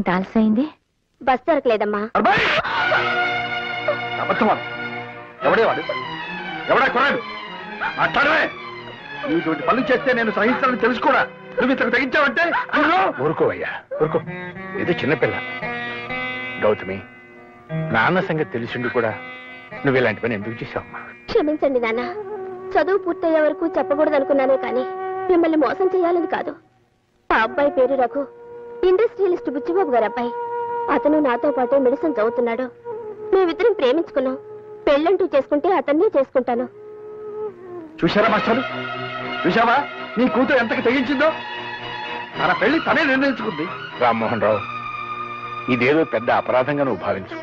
ఇంత ఆలస్యమైంది? బస్ దొరకలేదమ్మా. ఎవడేవాడు? ఎవడా కొరాడు? మాట్లాడవే. ఇటువంటి పనులు చేస్తే నేను సహించాలని తెలుసుకోరా. నువ్వు ఇంతకు తెగించావంటే ఊరుకోవయ్యా, ఊరుకో. ఇది చిన్నపిల్ల. గౌతమి, నాన్న సంగతి తెలిసిండు కూడా నువ్వు ఇలాంటి పని ఎందుకు చేశావమ్మా? క్షమించండి నాన్న. చదువు పూర్తయ్యే వరకు చెప్పకూడదు అనుకున్నానే కానీ మిమ్మల్ని మోసం చేయాలని కాదు. ఆ అబ్బాయి పేరు రఘు, ఇండస్ట్రియలిస్ట్ బుచ్చిబాబు గారు అబ్బాయి. అతను నాతో పాటే మెడిసిన్ చదువుతున్నాడు. మేమిద్దరం ప్రేమించుకున్నాం. పెళ్ళంటూ చేసుకుంటే అతన్నే చేసుకుంటాను. చూశారా మాస్టారు? చూశావా నీ కూతురు ఎంతకు తెగించిందో? తన పెళ్లి తనే నిర్ణయించుకుంది. రామ్మోహన్ రావు, ఇదేదో పెద్ద అపరాధంగా నువ్వు భావించు.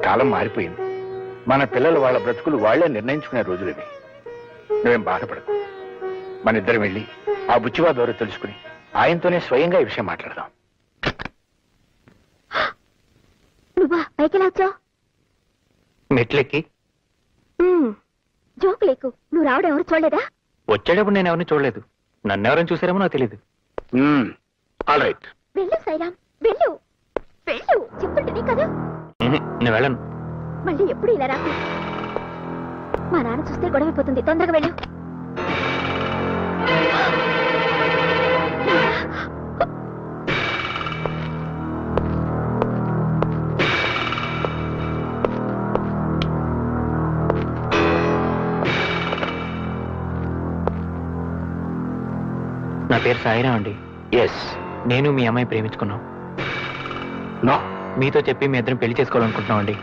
కాలం మారిపోయింది. మన పిల్లలు వాళ్ళ బ్రతుకులు వాళ్లే నిర్ణయించుకునే రోజులు ఇవి. నువ్వేం బాధపడకు. మన ఇద్దరం వెళ్ళి ఆ బుచ్చిబాబు ఎవరో తెలుసుకుని ఆయనతోనే స్వయంగా ఈ విషయం మాట్లాడదాం. నువ్వా పైకి వచ్చావు? మెట్లెక్కి జోకు లేకు. నువ్వు రావడం ఎవరు చూడలేదా? వచ్చేటప్పుడు నేను ఎవరిని చూడలేదు. నన్నెవరైనా చూసారేమో నాకు తెలియదు. ఆల్ రైట్, వెళ్ళు సైరామ్, వెళ్ళు వెళ్ళు. చెప్తుంటేనే కదా. నేను వెళ్ళను. మళ్ళీ ఎప్పుడు ఇలా రా. మా నాన్న చూస్తే గొడవైపోతుంది. తొందరగా వెళ్ళు. నా పేరు సాయిరాం అండి. ఎస్, నేను మీ అమ్మాయి ప్రేమించుకున్నాం. నో, మీతో చెప్పి మీ ఇద్దరం పెళ్లి చేసుకోవాలనుకుంటున్నాం అండి.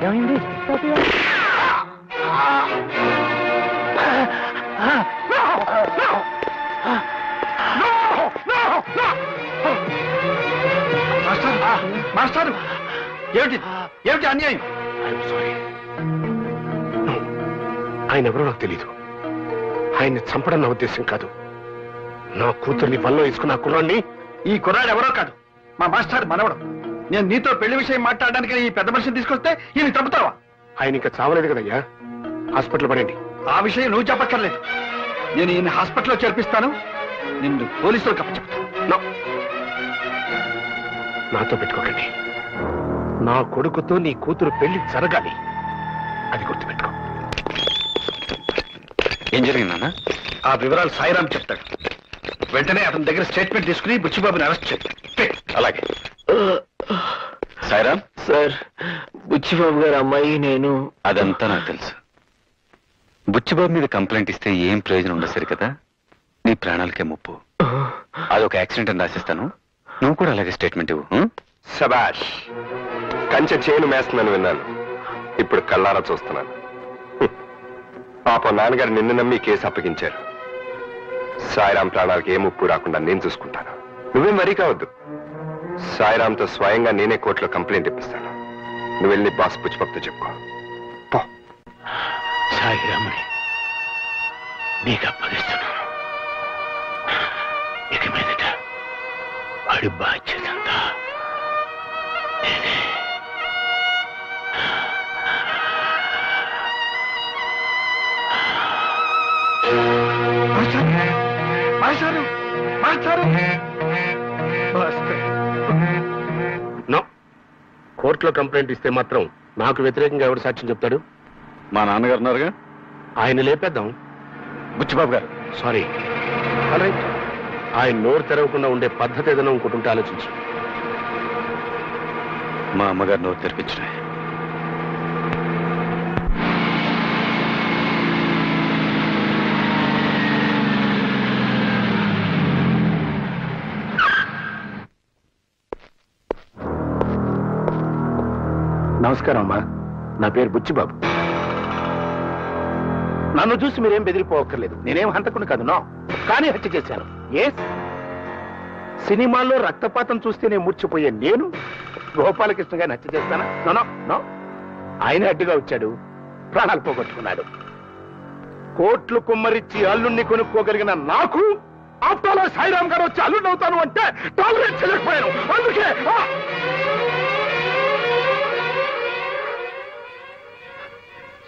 ఏమైంది? మాస్టర్, ఏమిటి ఏమిటి అన్యాయం? ఆయన ఎవరో నాకు తెలీదు. ఆయన్ని చంపడం నా ఉద్దేశం కాదు. నా కూతుర్ని పనిలో వేసుకున్న కుర్రాన్ని. ఈ కుర్రాడు ఎవరో కాదు, మా మాస్టర్ మనవడం. నేను నీతో పెళ్లి విషయం మాట్లాడడానికి ఈ పెద్ద మనిషిని తీసుకొస్తే ఈయన చంపుతావా? ఆయన ఇంకా చావలేదు కదయ్యా. హాస్పిటల్ పడండి. ఆ విషయం నువ్వు చెప్పక్కర్లేదు. నేను ఈయన హాస్పిటల్లో చేర్పిస్తాను. నిన్ను పోలీసులకు అప్పచెప్తాను. నాతో పెట్టుకోకండి. నా కొడుకుతో నీ కూతురు పెళ్లి జరగాలి. అది గుర్తుపెట్టుకో. ఏం జరిగిందన్నా? ఆ వివరాలు సాయిరాం చెప్తాడు. వెంటనే అతని దగ్గర స్టేట్మెంట్ తీసుకుని బుచ్చిబాబుని అరెస్ట్ చేయి. అలాగే. సాయిరాం సార్, బుచ్చిబాబు గారు అమ్మాయి నేను. అదంతా నాకు తెలుసు. బుచ్చిబాబు మీద కంప్లైంట్ ఇస్తే ఏం ప్రయోజనం ఉండదు సరి కదా. నీ ప్రాణాలకే ముప్పు. అదొక యాక్సిడెంట్ అని రాసిస్తాను. నువ్వు కూడా అలాగే స్టేట్మెంట్ ఇవ్వు. శబాష్. కంచె చేను మేస్తున్నాను విన్నాను. ఇప్పుడు కళ్ళారా చూస్తున్నాను. పాప నాన్నగారు నిన్ను నమ్మి కేసు అప్పగించారు. సాయిరాం ప్రాణాలకి ఏ ముప్పు రాకుండా నేను చూసుకుంటాను. నువ్వేం వరీ కావద్దు. సాయిరాంతో స్వయంగా నేనే కోర్టులో కంప్లైంట్ ఇప్పిస్తాను. నువ్వు వెళ్ళి బాస్ బుచ్చిబాబుతో చెప్పుకో. సాయిరామని నీకు అప్పగిస్తున్నాను. ఇక మీదట వాడి బాధ్యత అంతా నేనే. నో, కోర్టులో కంప్లైంట్ ఇస్తే మాత్రం నాకు వ్యతిరేకంగా ఎవరు సాక్ష్యం చెప్తాడు? మా నాన్నగారు ఉన్నారుగా, ఆయన లేపేద్దాం. బుచ్చిబాబు గారు. సారీ. రైట్. ఆయన నోరు తెరవకుండా ఉండే పద్ధతి ఏదైనా ఇంకోటి ఉంటే ఆలోచించు. మా అమ్మగారు నోరు తెరిపించిన. నమస్కారం అమ్మా. నా పేరు బుచ్చిబాబు. నన్ను చూసి మీరేం బెదిరిపోవక్కర్లేదు. నేనేం హంతకుని కాదు, నో. కానీ హత్య చేశాను. సినిమాల్లో రక్తపాతం చూస్తేనే మూర్చిపోయే నేను గోపాలకృష్ణ గారిని హత్య చేస్తానా? No no. ఆయన అడ్డుగా వచ్చాడు, ప్రాణాలు పోగొట్టుకున్నాడు. కోట్లు కుమ్మరిచ్చి అల్లుణ్ణి కొనుక్కోగలిగిన నాకు ఆప్తాలో సాయిరామ్ గారు వచ్చి అల్లుడు అవుతాను అంటే టాలరేట్ చేయలేకపోయాను. అందుకే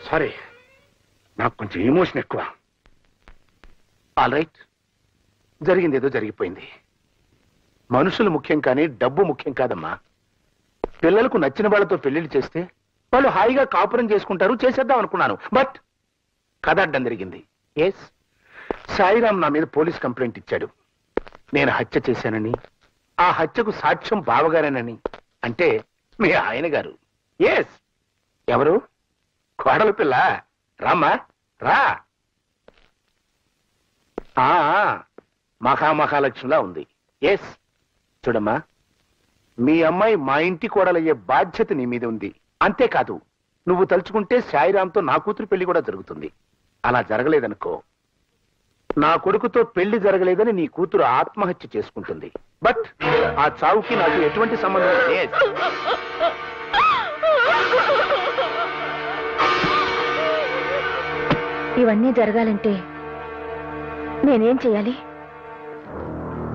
సారీ, నాకు కొంచెం ఎమోషన్ ఎక్కువ. ఆల్ రైట్, జరిగింది ఏదో జరిగిపోయింది. మనుషులు ముఖ్యం కానీ డబ్బు ముఖ్యం కాదమ్మా. పిల్లలకు నచ్చిన వాళ్ళతో పెళ్లిళ్ళు చేస్తే వాళ్ళు హాయిగా కాపురం చేసుకుంటారు, చేసేద్దాం అనుకున్నాను. బట్ కథ అడ్డం జరిగింది. సాయిరామ్ నా మీద పోలీస్ కంప్లైంట్ ఇచ్చాడు. నేను హత్య చేశానని, ఆ హత్యకు సాక్ష్యం బావగారేనని. అంటే మీ ఆయన గారు. ఎవరు? కోడల పిల్ల. రామ్మా రా. మహామహాలక్ష్మిలా ఉంది. చూడమ్మా, మీ అమ్మాయి మా ఇంటి కోడలయ్యే బాధ్యత నీ మీద ఉంది. అంతేకాదు, నువ్వు తలుచుకుంటే సాయిరామ్తో నా కూతురు పెళ్లి కూడా జరుగుతుంది. అలా జరగలేదనుకో, నా కొడుకుతో పెళ్లి జరగలేదని నీ కూతురు ఆత్మహత్య చేసుకుంటుంది. బట్ ఆ చావుకి నాకు ఎటువంటి సంబంధం లేదు. ఇవన్నీ జరగాలంటే నేనేం చేయాలి?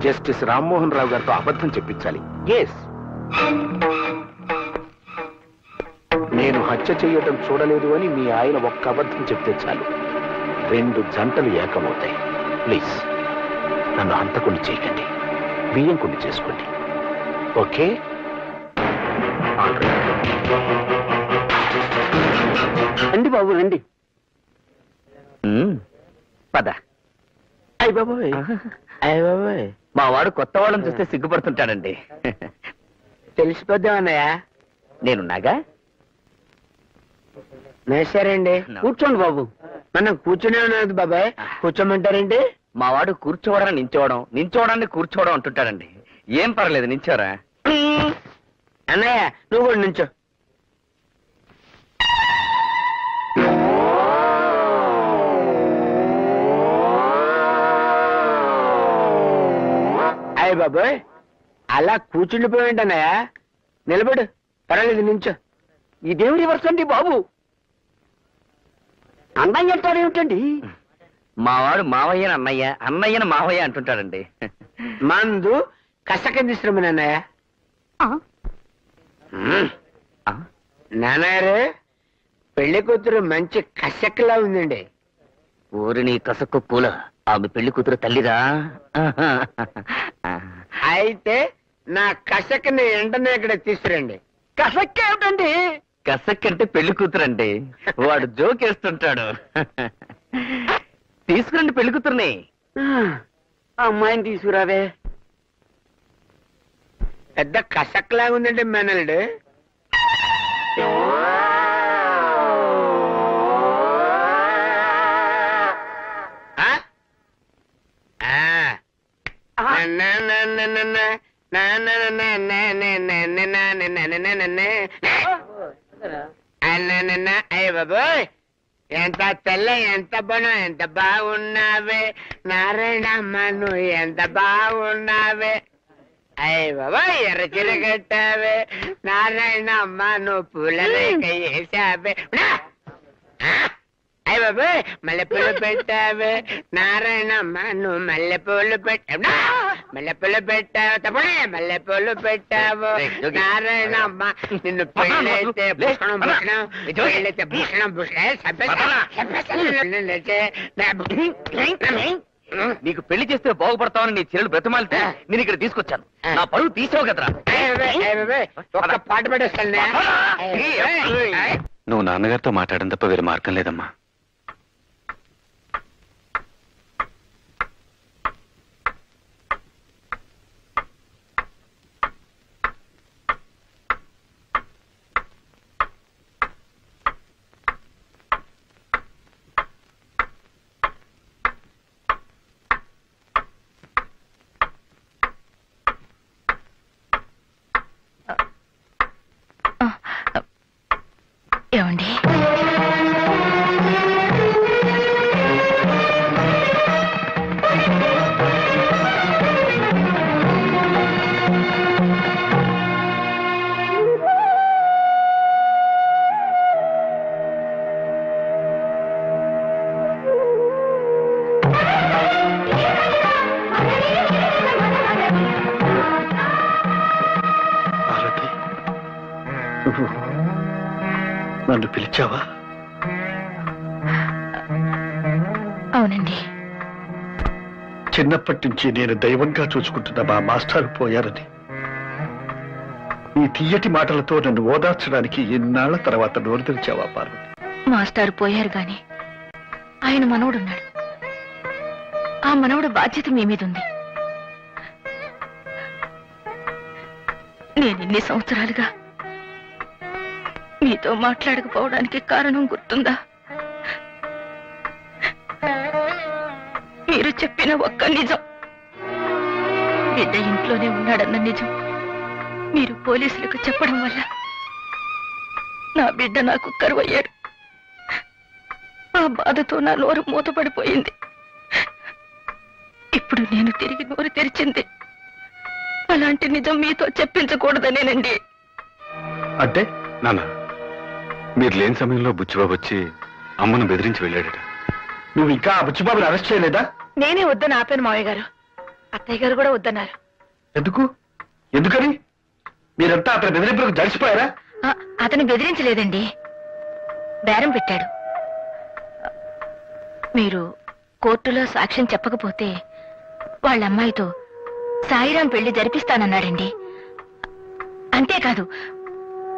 జస్టిస్ రామ్మోహన్ రావు గారితో అబద్ధం చెప్పించాలి. నేను హత్య చేయటం చూడలేదు అని మీ ఆయన ఒక్క అబద్ధం చెప్తే చాలు, 2 జంటలు ఏకమవుతాయి. ప్లీజ్ నన్ను హంతకుని చేయకండి, బియ్యం కుండి చేసుకోండి. ఓకే? రండి బాబు రండి. పద. అయ్య బాబోయ్, అయ్య బాబోయ్, మా వాడు కొత్త వాళ్ళని చూస్తే సిగ్గుపడుతుంటాడండి. తెలిసిపోద్దామన్నయ్య, నేనున్నాగా. సరేండి, కూర్చోండి బాబు. నన్ను కూర్చునే ఉన్నది బాబాయ్, కూర్చోమంటారండి? మా వాడు కూర్చోవడం నించోవడం, నించోవడాన్ని కూర్చోవడం అంటుంటాడండి. ఏం పర్లేదు, నించోరా. అన్నయ్య నువ్వు కూడా నించో. అయ్య బాబాయ్, అలా కూర్చుండిపోయింటన్నయ్య, నిలబడు, పర్వాలేదు, నించో. ఇదేం రివర్స్ అండి బాబు? అన్నయ్య అంటాడేమిటండి? మావాడు మావయ్యని అన్నయ్య, అన్నయ్యని మావయ్య అంటుంటాడండి. మందు కసకందిశ్రమని అన్నయ్య. నాన్నగారు, పెళ్లి కూతురు మంచి కసక్లా ఉందండి. ఊరి నీ కసక్కు పూల, ఆమె పెళ్లి కూతురు తల్లిరా. అయితే నా కసక్ని వెంటనే ఇక్కడ తీసుకురండి. కసక్ ఏమిటండి? కసక్ అంటే పెళ్లి కూతురండి. వాడు జోకేస్తుంటాడు. తీసుకురండి పెళ్లి కూతుర్ని. అమ్మాయిని తీసుకురావే. పెద్ద కసక్ లాగా ఉందండి మేనల్డు. అయ్య బాబోయ్, ఎంత తెల్ల, ఎంత బనం, ఎంత బాగున్నావే నారాయణమ్మ, నువ్వు ఎంత బాగున్నావే. అయ్య బాబోయ్, ఎర్ర చీర కట్టావే నారాయణమ్మ, నువ్వు పూలరేఖ వేసావే. అయ్య బాబోయ్, మల్లెపూలు పెట్టావే నారాయణమ్మ, నువ్వు మల్లెపూలు పెట్టావు. మల్లెపూలు పెట్టావు తప్పనే, మల్లెపూలు పెట్టావు నారాయణమ్మ, నిన్ను పెళ్ళైతే భూషణం భూషణం, పెళ్ళైతే భూషణం భూషణం. నీకు పెళ్లి చేస్తే బాగుపడతావని నీ చెల్లెలు బ్రతమాలితే నేను ఇక్కడ తీసుకొచ్చాను. నా పరువు తీసావు కదరా. ఒక పాట పెట్టేస్తాను. నువ్వు నాన్నగారితో మాట్లాడడం తప్ప వేరే మార్గం లేదమ్మా. ఏమండి, నన్ను పిలిచావా? అవునండి. చిన్నప్పటి నుంచి నేను దైవంగా చూసుకుంటున్న మా మాస్టర్ పోయారని ఈ తీయటి మాటలతో నన్ను ఓదార్చడానికి ఎన్నాళ్ల తర్వాత నోరు తెరిచావా పార్వతి? మాస్టారు పోయారు గాని ఆయన మనవడున్నాడు. ఆ మనవడు బాధ్యత మీ మీద ఉంది. నేను ఇన్ని సంవత్సరాలుగా మీతో మాట్లాడకపోవడానికి కారణం గుర్తుందా? మీరు చెప్పిన ఒక్క నిజం, బిడ్డ ఇంట్లోనే ఉన్నాడన్న నిజం మీరు పోలీసులకు చెప్పడం వల్ల నా బిడ్డ నాకు కరువయ్యాడు. ఆ బాధతో నా నోరు మూతపడిపోయింది. ఇప్పుడు నేను తిరిగి నోరు తెరిచింది అలాంటి నిజం మీతో చెప్పించకూడదనేనండి. అంటే నాన్న, మీరు లేని సమయంలో బుచ్చిబాబు వచ్చి అమ్మను బెదిరించి వెళ్ళాడట. నువ్వు ఇంకా ఆ బుచ్చిబాబుని అరెస్ట్ చేయలేదా? నేనే వద్దని ఆపాను మావయ్య గారు. అత్తయ్య గారు కూడా వద్దన్నారు. ఎందుకని? మీరంతా అతని బెదిరింపులకు జడిసిపోయారా? అతను బెదిరించలేదండి, బేరం పెట్టాడు. మీరు కోర్టులో సాక్ష్యం చెప్పకపోతే వాళ్ళ అమ్మాయితో సాయిరాం పెళ్లి జరిపిస్తానన్నాడండి. అంతేకాదు,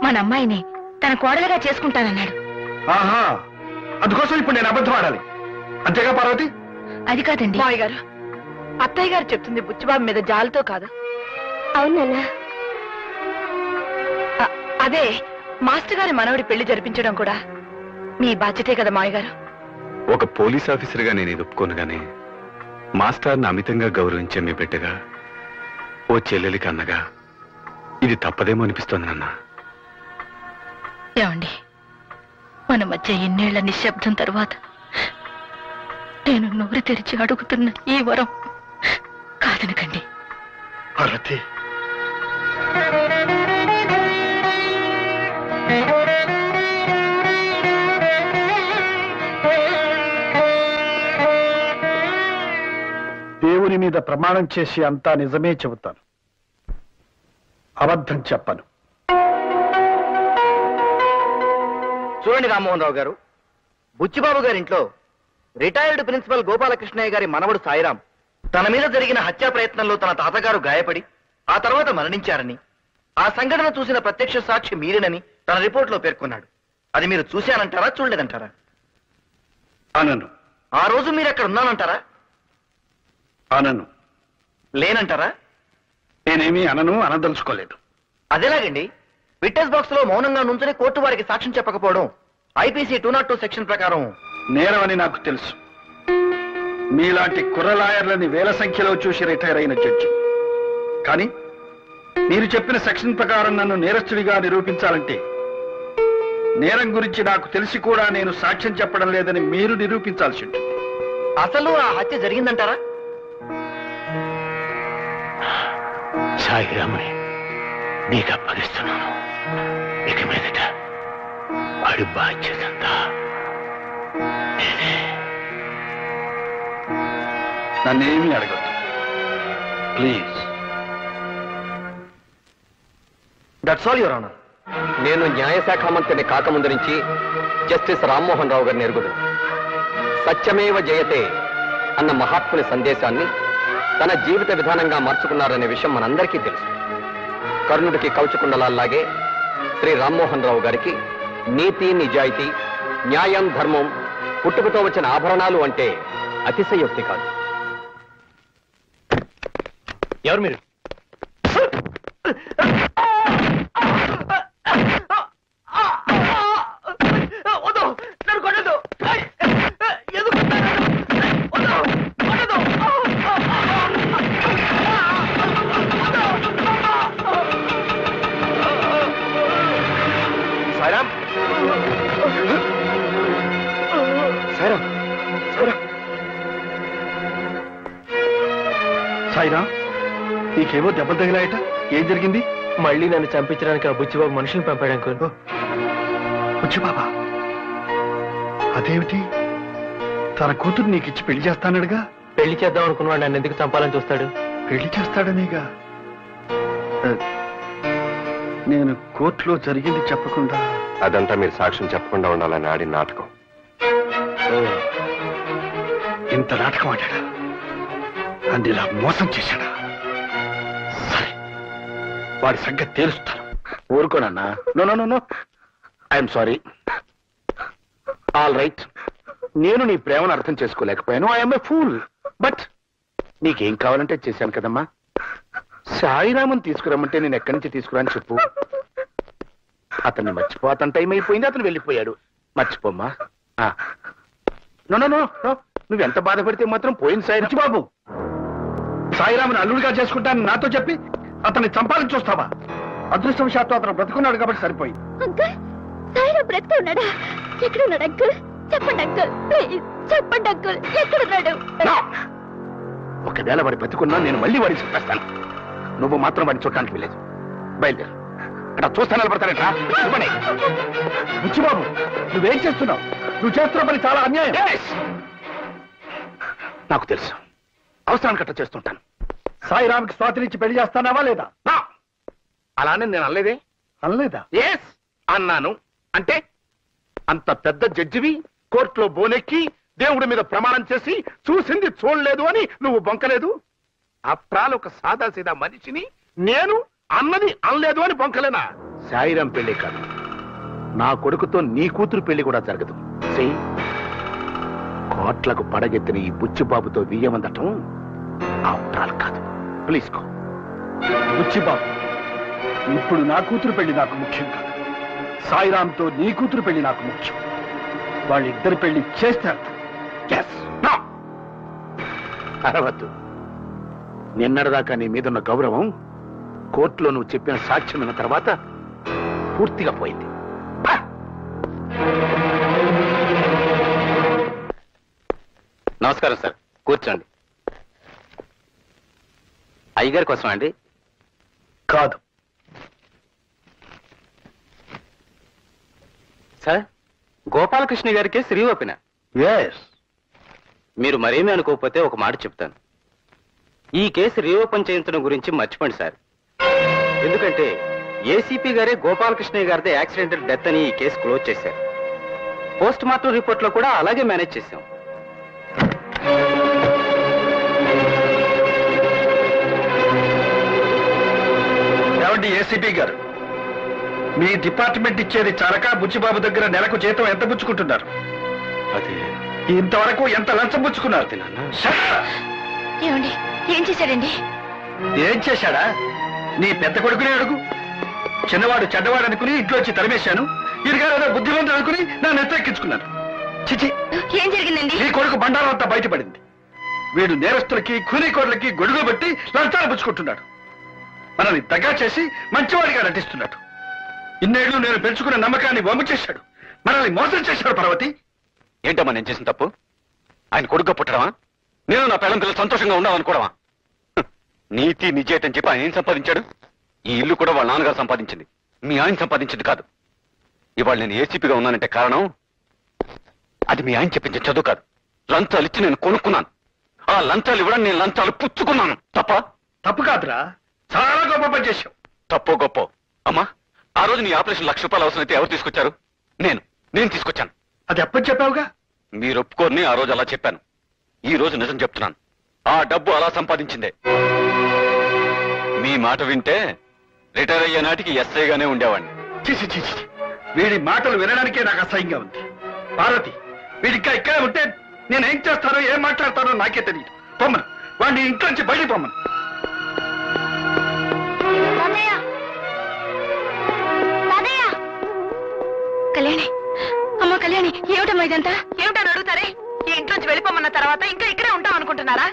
మన అమ్మాయిని తన కోడలుగా చేసుకుంటానన్నాడు. ఆహా, అందుకోసం ఇప్పుడు నేను అబద్ధం ఆడాలి అంతేగా పార్వతి? అది కాదండి మావయ్య గారు, అత్తయ్య గారు చెప్తుంది బుచ్చిబాబు మీద జాలితో కాదు. అవునన్నా. అదే మాస్టర్ గారి మనవడి పెళ్లి జరిపించడం కూడా మీ బాధ్యతే కదా మావయ్య గారు. ఒక పోలీస్ ఆఫీసర్గా నేను ఇది ఒప్పుకోను గానీ, మాస్టర్ని అమితంగా గౌరవించే మీ బిడ్డగా, ఓ చెల్లెలికి అన్నగా ఇది తప్పదేమో అనిపిస్తోంది నాన్న. ఏమండి, మన మధ్య ఎన్నేళ్ల నిశ్శబ్దం తర్వాత నేను నోరు తెరిచి అడుగుతున్న ఈ వరం కాదనకండి. పార్వతి, దేవుని మీద ప్రమాణం చేసి అంతా నిజమే చెబుతాను, అబద్ధం చెప్పను. చూడండి రామ్మోహన్ రావు గారు, బుచ్చిబాబు గారింట్లో రిటైర్డ్ ప్రిన్సిపల్ గోపాలకృష్ణయ్య గారి మనవడు సాయిరాం తన మీద జరిగిన హత్యా ప్రయత్నంలో తన తాతగారు గాయపడి ఆ తర్వాత మరణించారని, ఆ సంఘటన చూసిన ప్రత్యక్ష సాక్షి మీరేనని తన రిపోర్ట్లో పేర్కొన్నాడు. అది మీరు చూశానంటారా, చూడలేదంటారా? అనను. ఆ రోజు మీరు అక్కడ ఉన్నానంటారా? అనను. లేనంటారా? నేనేమీ అనదలుచుకోలేదు. అదేలాగండి, విట్నెస్ బాక్స్ లో మౌనంగా నుంచుని కోర్టు వారికి సాక్ష్యం చెప్పకపోవడం ఐపీసీ 202 సెక్షన్ ప్రకారం నేరమని నాకు తెలుసు. మీలాంటి కుర్రలాయర్లని వేల సంఖ్యలో చూసి రిటైర్ అయిన జడ్జి. కానీ మీరు చెప్పిన సెక్షన్ ప్రకారం నన్ను నేరస్తుడిగా నిరూపించాలంటే నేరం గురించి నాకు తెలిసి కూడా నేను సాక్ష్యం చెప్పడం లేదని మీరు నిరూపించాల్సి ఉంటుంది. అసలు ఆ హత్య జరిగిందంటారా? సాయిరామని నీకు అప్పగిస్తున్నాను. ఇక మీదట వాడి బాధ్యత అంతా నేనే. నన్నేమీ అడగద్దు please. That's all your honour. నేను న్యాయశాఖ మంత్రిని కాకముందు నుంచి జస్టిస్ రామ్మోహన్ రావు గారిని ఎరుగుదును. సత్యమేవ జయతే అన్న మహాత్ముని సందేశాన్ని తన జీవిత విధానంగా మార్చుకున్నారనే విషయం మనందరికీ తెలుసు. కర్ణుడికి కవచకుండలాగే శ్రీ రామ్మోహన్ రావు గారికి నీతి, నిజాయితీ, న్యాయం, ధర్మం పుట్టుకతో వచ్చిన ఆభరణాలు అంటే అతిశయోక్తి కాదు. ఎవరు మీరు? సాయిరాం, సాయిరాం, సాయిరాం, నీకేవో దెబ్బలు తగిలాయట. ఏం జరిగింది? మళ్ళీ నన్ను చంపించడానికి ఆ బుచ్చిబాబు మనుషులు పంపాడు. బుచ్చిబాబా? అదేమిటి? తన కూతురు నీకిచ్చి పెళ్లి చేస్తానడుగా. పెళ్లి చేద్దాం అనుకున్నాడు, నన్ను ఎందుకు చంపాలని చూస్తాడు? పెళ్లి చేస్తాడనేగా. నేను కోర్టులో జరిగింది చెప్పకుండా అదంతా మీరు సాక్ష్యం చెప్పకుండా ఉండాలని ఆడిన నాటకం. ఇంత నాటకం ఆడాడా? నన్ను ఇలా మోసం చేశాడా? సరే, వాడి సంగతి తేలుస్తాను. ఊరుకోనన్నా. No no no no, I'm sorry. All right, నేను నీ ప్రేమను అర్థం చేసుకోలేకపోయాను. I'm a fool. బట్ నీకేం కావాలంటే చేశాను కదమ్మా. సాయిరామన్ తీసుకురమ్మంటే నేను ఎక్కడి నుంచి తీసుకురాని చెప్పు. అతన్ని మర్చిపో. అతని టైం అయిపోయింది, అతను వెళ్ళిపోయాడు. మర్చిపోమ్మా. నో నో నో నో, నువ్వెంత బాధపడితే మాత్రం పోయింది సాయి బాబు. సాయిరాముని అల్లుడిగా చేసుకుంటాను నాతో చెప్పి అతన్ని చంపాలని చూస్తావా? అదృష్టవశాత్తు అతను బ్రతుకున్నాడు కాబట్టి సరిపోయింది. అంకుల్, సాయిరాం బ్రతికి ఉన్నాడా? ఎక్కడున్నాడు అంకుల్? చెప్పండి అంకుల్, ప్లీజ్ చెప్పండి అంకుల్, ఎక్కడున్నాడు? ఒకవేళ వాడి బతుకున్నా నేను మళ్ళీ వాడిని చెప్పేస్తాను. నువ్వు మాత్రం వాడిని చూడటానికి వెళ్ళలేదు. బయలుదేరు. అక్కడ చూస్తా నిలబడతానట్రా. బుచ్చిబాబు, నువ్వేం చేస్తున్నావు? నువ్వు చేస్తున్న పని చాలా అన్యాయం. నాకు తెలుసు, అవసరానికి కట్ట చేస్తుంటాను. సాయిరామ్కి స్వాతినిచ్చి పెళ్లి చేస్తానావా లేదా? అలానే నేను అనలేదే. అనలేదా? ఎస్ అన్నాను. అంటే అంత పెద్ద జడ్జివి కోర్టులో బోనెక్కి దేవుడి మీద ప్రమాణం చేసి చూసింది చూడలేదు అని నువ్వు బొంకలేదు. అప్రాలు ఒక సాదాసీదా మనిషిని నేను అన్నది అనలేదు అని బొంకలేనా? సాయిరాం పెళ్లి కాదు, నా కొడుకుతో నీ కూతురు పెళ్లి కూడా జరగదు. కోట్లకు పడగెత్తిన ఈ బుచ్చిబాబుతో వియ్యమందటం అప్రాలు కాదు. Please go. బుచ్చిబాబు, ఇప్పుడు నా కూతురు పెళ్లి నాకు ముఖ్యం కాదు. సాయిరాంతో నీ కూతురు పెళ్లి నాకు ముఖ్యం. వాళ్ళిద్దరి పెళ్లి చేస్తారు. అరవద్దు. నిన్నటిదాకా నీ మీదున్న గౌరవం కోర్టులో నువ్వు చెప్పిన సాక్ష్యం విన్న తర్వాత పూర్తిగా పోయింది. నమస్కారం సార్, కూర్చోండి. అయ్యగారి కోసం అండి? కాదు సార్, గోపాలకృష్ణ గారికి శ్రీ ఓపెన. మీరు మరేమీ అనుకోకపోతే ఒక మాట చెప్తాను. ఈ కేసు రీఓపెన్ చేయించడం గురించి మర్చిపోండి సార్. ఎందుకంటే ఏసీపీ గారే గోపాలకృష్ణ గారిది యాక్సిడెంటల్ డెత్ అని ఈ కేసు క్లోజ్ చేశారు. పోస్ట్ మార్టం రిపోర్ట్ లో కూడా అలాగే మేనేజ్ చేశాం. ఏమండి ఏసీపీ గారు, మీ డిపార్ట్మెంట్ ఇచ్చేది చాలక బుచ్చిబాబు దగ్గర నెలకు జీతం ఎంత పుచ్చుకుంటున్నారు? అది ఇంతవరకు ఎంత లంచం పుచ్చుకున్నారు? ఏమండి, ఏం చేశాడండి? ఏం చేశాడా? నీ పెద్ద కొడుకునే అడుగు. చిన్నవాడు చెడ్డవాడు అనుకుని ఇంట్లో వచ్చి తరిమేశాను. ఇరుగారు బుద్ధిమంతుడు అనుకుని నా నెత్తెక్కించుకున్నాను. చిచి, ఏం జరిగిందండి? నీ కొడుకు బండారం అంతా బయటపడింది. వీడు నేరస్తులకి కూలీకోడ్లకి గొడుగు పెట్టి లంచాలు పుచ్చుకుంటున్నాడు. మనల్ని దగ్గర చేసి మంచివాడిగా నటిస్తున్నాడు. ఇన్నేళ్లు నేను పెంచుకున్న నమ్మకాన్ని వమ్ము చేశాడు. మనల్ని మోసం చేశాడు. పార్వతి, ఏంటమ్మా నేను చేసిన తప్పు? ఆయన కొడుకు పుట్టడమా? నేను నా పిల్లల పిల్లలు సంతోషంగా ఉండాలనుకోవడమా? నీతి నిజేత అని చెప్పి ఆయన ఏం సంపాదించాడు? ఈ ఇల్లు కూడా వాళ్ళ నాన్నగారు సంపాదించింది, మీ ఆయన సంపాదించింది కాదు. ఇవాళ నేను ఏసీపీగా ఉన్నానంటే కారణం అది మీ ఆయన చెప్పించిన చదువు కాదు. లంచాలు ఇచ్చి నేను కొనుక్కున్నాను. ఆ లంచాలు ఇవ్వడం నేను లంచాలు పుచ్చుకున్నాను. తప్పు కాదురా, చాలా గొప్ప పని చేశావు. తప్పో గొప్ప అమ్మా, ఆ రోజు నీ ఆపరేషన్ ₹1,00,000 అవసరమైతే ఎవరు తీసుకొచ్చారు? నేను తీసుకొచ్చాను. అది ఎప్పుడు చెప్పావుగా? మీరు ఒప్పుకోని ఆ రోజు అలా చెప్పాను. ఈ రోజు నిజం చెప్తున్నాను. ఆ డబ్బు అలా సంపాదించిందే. మీ మాట వింటే రిటైర్ అయ్యే నాటికి ఎస్ఐగానే ఉండేవాడిని. చీచి చీచి, వీడి మాటలు వినడానికే నాకు అసహ్యంగా ఉంది. పార్వతి, వీడికా ఇక్కడే ఉంటే నేనేం చేస్తానో ఏం మాట్లాడతానో నాకే తెలియదు. పొమ్మను, వాడిని ఇంట్లో నుంచి బయటికి పొమ్మను. కళ్యాణి, అమ్మ కళ్యాణి, ఏమిటమ్మా ఇదంతా? ఏమిటని అడుగుతారే? ఈ ఇంట్లోంచి వెళ్ళిపోమన్న తర్వాత ఇంకా ఇక్కడే ఉంటాం అనుకుంటున్నారా?